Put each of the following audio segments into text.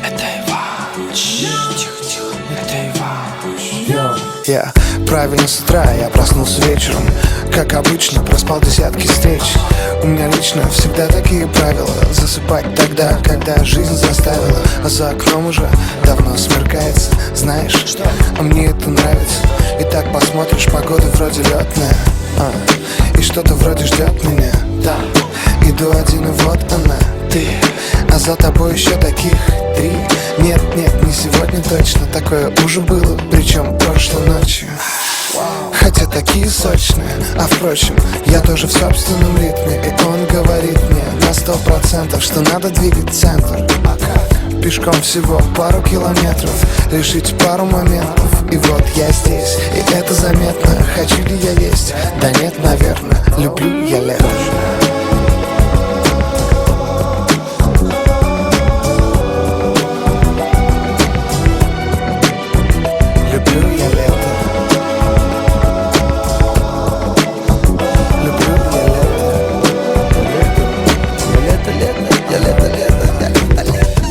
Это Иван. Это Иван. Я правильно с утра, я проснулся вечером. Как обычно, проспал десятки встреч. У меня лично всегда такие правила: засыпать тогда, когда жизнь заставила. А за окном уже давно смеркается. Знаешь, а мне это нравится. И так посмотришь, погода вроде летная, и что-то вроде ждет меня. Да, иду один, и вот она, ты. А за тобой еще таких 3. Нет, не сегодня точно. Такое уже было, причем прошлой ночью. Хотя такие сочные. А впрочем, я тоже в собственном ритме. И он говорит мне на 100%, что надо двигать центр. А как? Пешком всего пару километров, решить пару моментов. И вот я здесь, и это заметно. Хочу ли я есть? Да нет, наверное. Люблю я лето.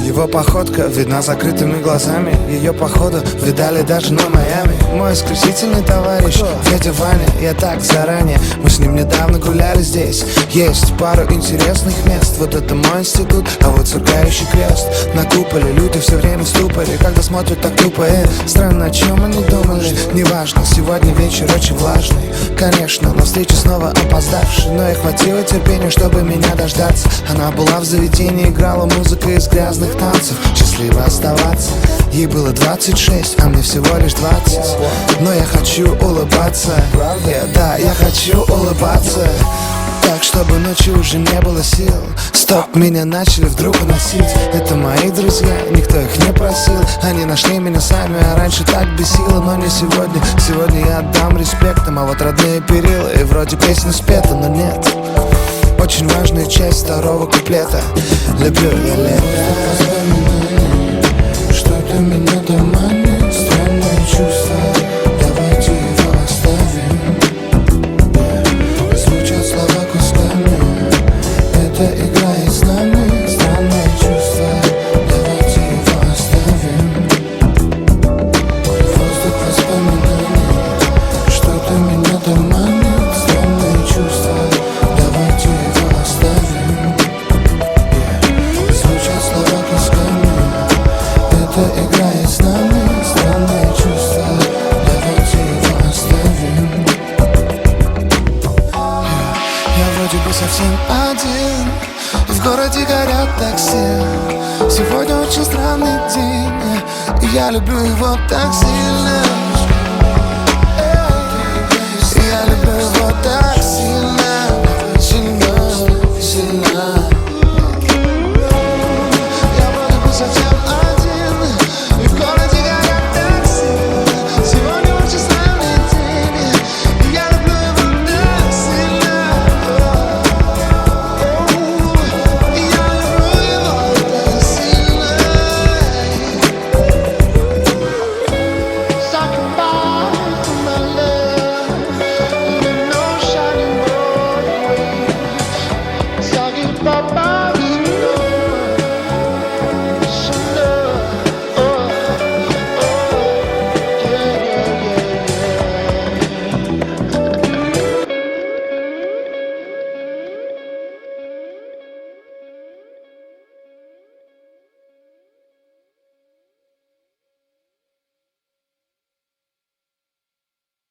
Его походка видна закрытыми глазами. Ее походу видали даже на Майами. Мой исключительный товарищ дядя Ваня. Я так заранее, мы с ним недавно гуляли здесь. Есть пару интересных мест. Вот это мой институт, а вот сверкающий крест. На куполе люди все время в ступоре, когда смотрят так тупо. Странно, о чем они думали. Неважно, сегодня вечер очень влажный. Конечно, на встречу снова опоздавший, но ей хватило терпения, чтобы меня дождаться. Она была в заведении, играла музыка из грязных танцев. Счастливо оставаться. Ей было 26, а мне всего лишь 20. Но я хочу улыбаться. Да, я хочу улыбаться. Так, чтобы ночью уже не было сил. Стоп, меня начали вдруг уносить. Это мои друзья, никто их не просил. Они нашли меня сами, а раньше так бесило. Но не сегодня, сегодня я отдам респектом. А вот родные перила, и вроде песня спета, но нет. Очень важная часть второго куплета. Люблю я лето. Что-то меня там манит, странное чувство. Давайте его оставим. Звучат слова кусками. Это играет с нами. Странное чувство. Давайте его оставим. Воздух воспоминаний. Что-то меня там манит, странное чувство. Давайте его оставим. Звучат слова кусками. Это играет с нами. Странное чувство. Давайте его оставим. Я вроде бы совсем один. В городе горят такси. Сегодня очень странный день. И я люблю его так сильно. Я люблю его так сильно.